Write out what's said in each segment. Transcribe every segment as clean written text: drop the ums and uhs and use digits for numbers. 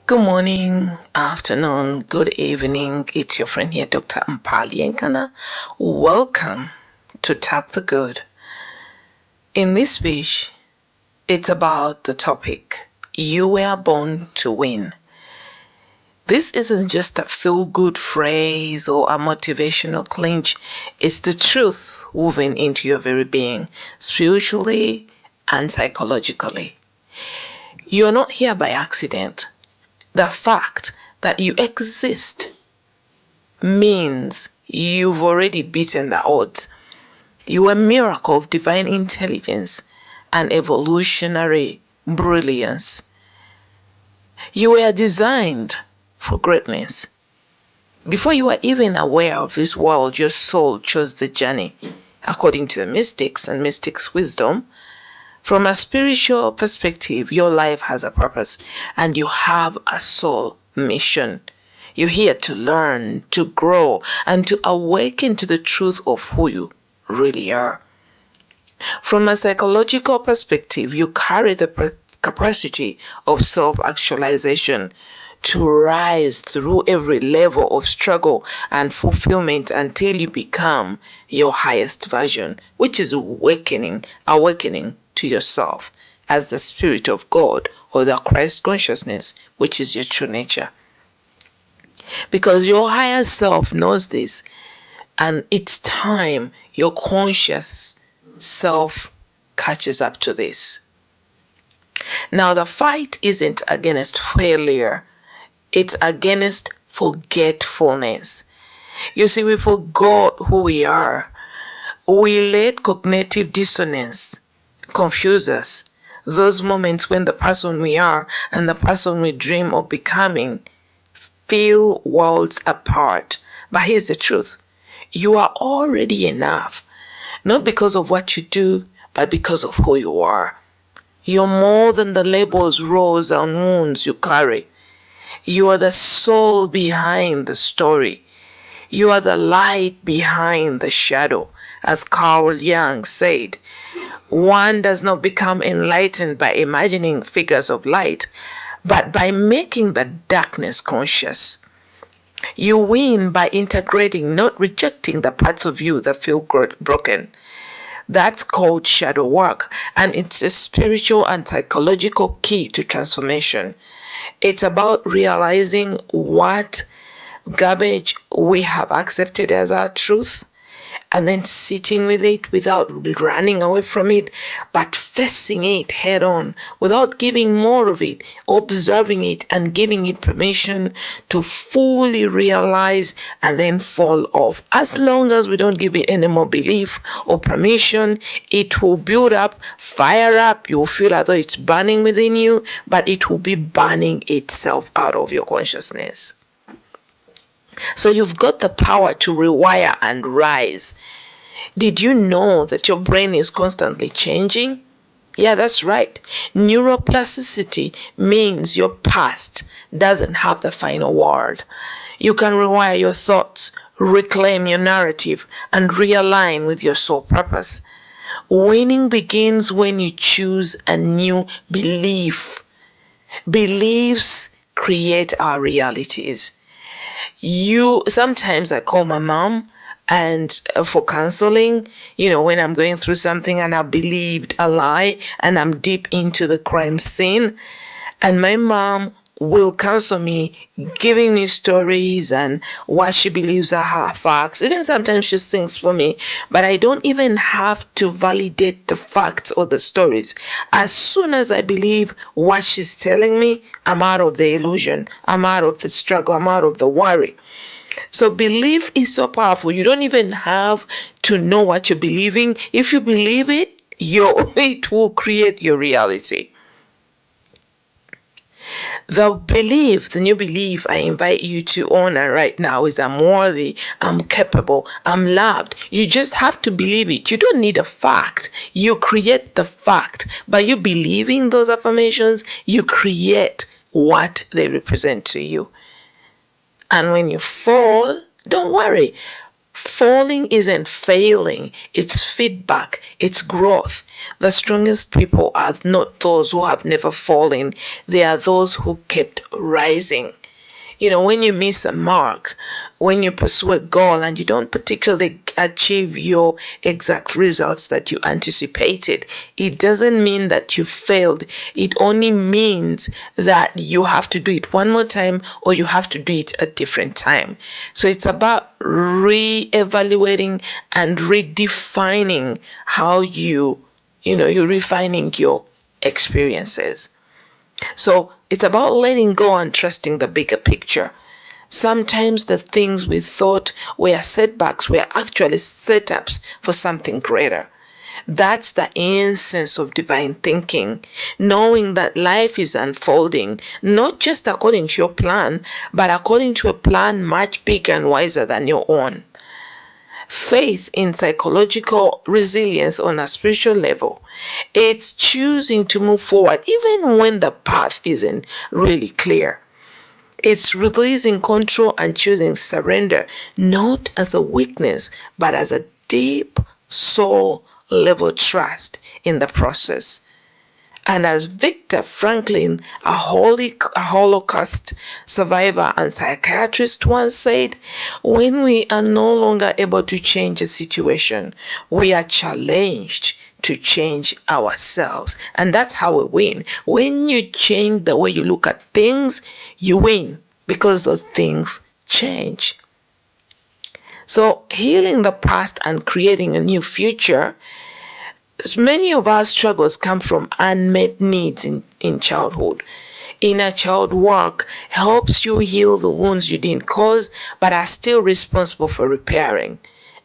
Good morning, afternoon, good evening. It's your friend here, Dr. Mpali Nkana. Welcome to Tap the Good. In this speech, it's about the topic, You Were Born to Win. This isn't just a feel-good phrase or a motivational clinch. It's the truth woven into your very being, spiritually and psychologically. You're not here by accident. The fact that you exist means you've already beaten the odds. You are a miracle of divine intelligence and evolutionary brilliance. You were designed for greatness. Before you were even aware of this world, your soul chose the journey. According to the mystics and mystics' wisdom, from a spiritual perspective, your life has a purpose and you have a soul mission. You're here to learn, to grow, and to awaken to the truth of who you really are. From a psychological perspective, you carry the capacity of self-actualization to rise through every level of struggle and fulfillment until you become your highest version, which is awakening to yourself as the Spirit of God or the Christ consciousness, which is your true nature. Because your higher self knows this, and it's time your conscious self catches up to this. Now, the fight isn't against failure, it's against forgetfulness. You see, we forgot who we are. We let cognitive dissonance confuse us. Those moments when the person we are and the person we dream of becoming feel worlds apart. But here's the truth. You are already enough. Not because of what you do, but because of who you are. You're more than the labels, roles, and wounds you carry. You are the soul behind the story. You are the light behind the shadow. As Carl Jung said, one does not become enlightened by imagining figures of light, but by making the darkness conscious. You win by integrating, not rejecting the parts of you that feel broken. That's called shadow work, and it's a spiritual and psychological key to transformation. It's about realizing what garbage we have accepted as our truth, and then sitting with it without running away from it, but facing it head on without giving more of it, observing it and giving it permission to fully realize and then fall off. As long as we don't give it any more belief or permission, it will build up, fire up. You will feel as though it's burning within you, but it will be burning itself out of your consciousness. So you've got the power to rewire and rise. Did you know that your brain is constantly changing? Yeah, that's right. Neuroplasticity means your past doesn't have the final word. You can rewire your thoughts, reclaim your narrative, and realign with your soul purpose. Winning begins when you choose a new belief. Beliefs create our realities. Sometimes I call my mom and for counseling, when I'm going through something and I believed a lie and I'm deep into the crime scene, and my mom will counsel me, giving me stories and what she believes are her facts. Even sometimes she sings for me, but I don't even have to validate the facts or the stories. As soon as I believe what she's telling me, I'm out of the illusion, I'm out of the struggle, I'm out of the worry. So belief is so powerful. You don't even have to know what you're believing. If you believe it, it will create your reality. The new belief I invite you to honor right now is I'm worthy, I'm capable, I'm loved. You just have to believe it. You don't need a fact. You create the fact. By you believing those affirmations, you create what they represent to you. And when you fall, don't worry. Falling isn't failing, it's feedback, it's growth. The strongest people are not those who have never fallen, they are those who kept rising. You know, when you miss a mark, when you pursue a goal and you don't particularly achieve your exact results that you anticipated, it doesn't mean that you failed. It only means that you have to do it one more time or you have to do it a different time. So it's about re-evaluating and redefining how you're refining your experiences. So it's about letting go and trusting the bigger picture. Sometimes the things we thought were setbacks were actually setups for something greater. That's the essence of divine thinking, knowing that life is unfolding, not just according to your plan, but according to a plan much bigger and wiser than your own. Faith in psychological resilience on a spiritual level. It's choosing to move forward even when the path isn't really clear. It's releasing control and choosing surrender, not as a weakness, but as a deep soul level trust in the process. And as Viktor Franklin, a Holocaust survivor and psychiatrist, once said, when we are no longer able to change a situation, we are challenged to change ourselves. And that's how we win. When you change the way you look at things, you win because those things change. So, healing the past and creating a new future, many of our struggles come from unmet needs in childhood. Inner child work helps you heal the wounds you didn't cause but are still responsible for repairing.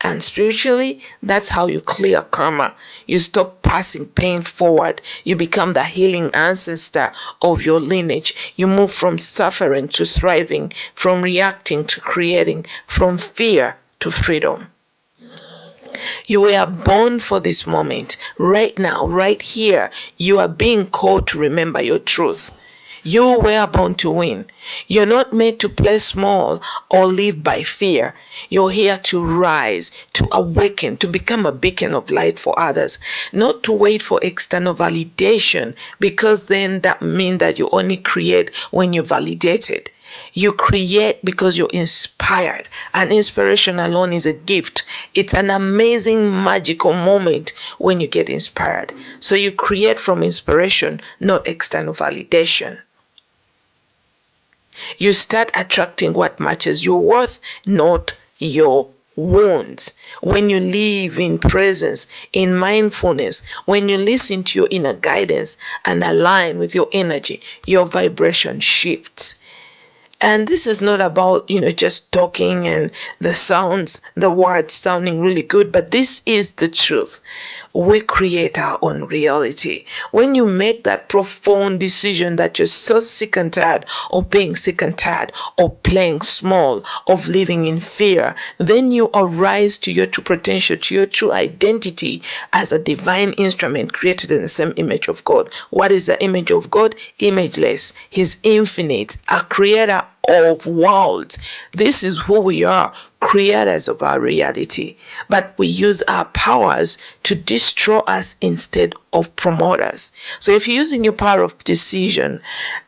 And spiritually, that's how you clear karma. You stop passing pain forward. You become the healing ancestor of your lineage. You move from suffering to thriving, from reacting to creating, from fear to freedom. You were born for this moment. Right now, right here, you are being called to remember your truth. You were born to win. You're not made to play small or live by fear. You're here to rise, to awaken, to become a beacon of light for others, not to wait for external validation, because then that means that you only create when you're validated. You create because you're inspired, and inspiration alone is a gift. It's an amazing, magical moment when you get inspired. So you create from inspiration, not external validation. You start attracting what matches your worth, not your wounds. When you live in presence, in mindfulness, when you listen to your inner guidance and align with your energy, your vibration shifts. And this is not about, just talking and the words sounding really good, but this is the truth. We create our own reality. When you make that profound decision that you're so sick and tired of being sick and tired of playing small, of living in fear, then you arise to your true potential, to your true identity as a divine instrument created in the same image of God. What is the image of God? Imageless. He's infinite, a creator of worlds. This is who we are, creators of our reality. But we use our powers to destroy us instead of promote us. So if you're using your power of decision,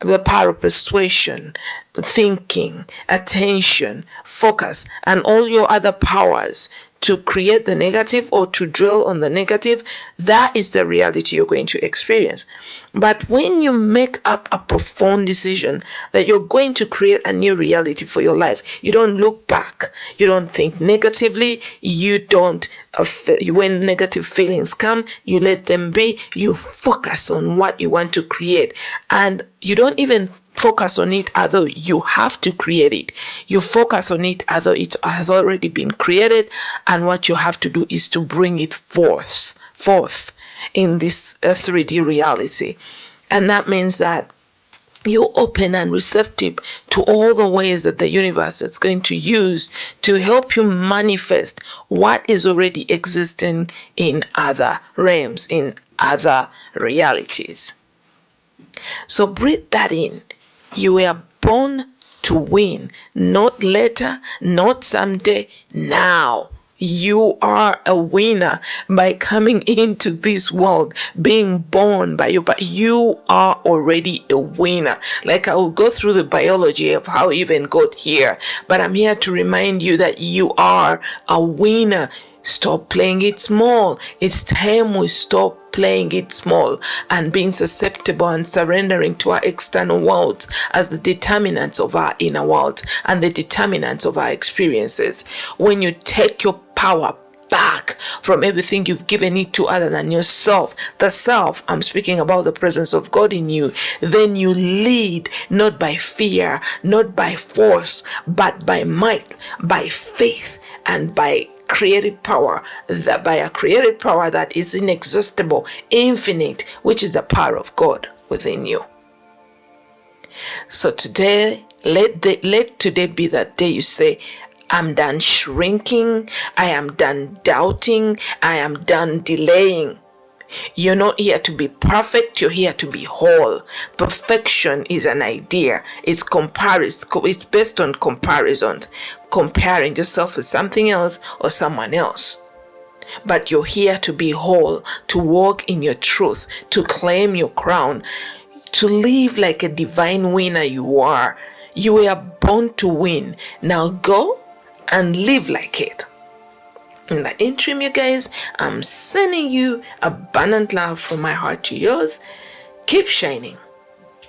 the power of persuasion, thinking, attention, focus, and all your other powers to create the negative or to dwell on the negative, that is the reality you're going to experience. But when you make up a profound decision that you're going to create a new reality for your life, you don't look back, you don't think negatively, you don't, when negative feelings come, you let them be, you focus on what you want to create, and you don't even focus on it although you have to create it. You focus on it although it has already been created, and what you have to do is to bring it forth in this 3D reality. And that means that you're open and receptive to all the ways that the universe is going to use to help you manifest what is already existing in other realms, in other realities. So breathe that in. You were born to win, not later, not someday, now. You are a winner by coming into this world, being born by you are already a winner. Like, I will go through the biology of how you even got here, but I'm here to remind you that you are a winner. Stop playing it small. It's time we stop playing it small and being susceptible and surrendering to our external worlds as the determinants of our inner worlds and the determinants of our experiences. When you take your power back from everything you've given it to other than yourself, the self, I'm speaking about the presence of God in you, then you lead not by fear, not by force, but by might, by faith, and by creative power, that by a creative power that is inexhaustible, infinite, which is the power of God within you. So today, let today be that day you say, I'm done shrinking, I am done doubting, I am done delaying. You're not here to be perfect, you're here to be whole. Perfection is an idea. It's based on comparisons, comparing yourself with something else or someone else. But you're here to be whole, to walk in your truth, to claim your crown, to live like a divine winner you are. You were born to win. Now go and live like it. In the interim, you guys, I'm sending you abundant love from my heart to yours. Keep shining.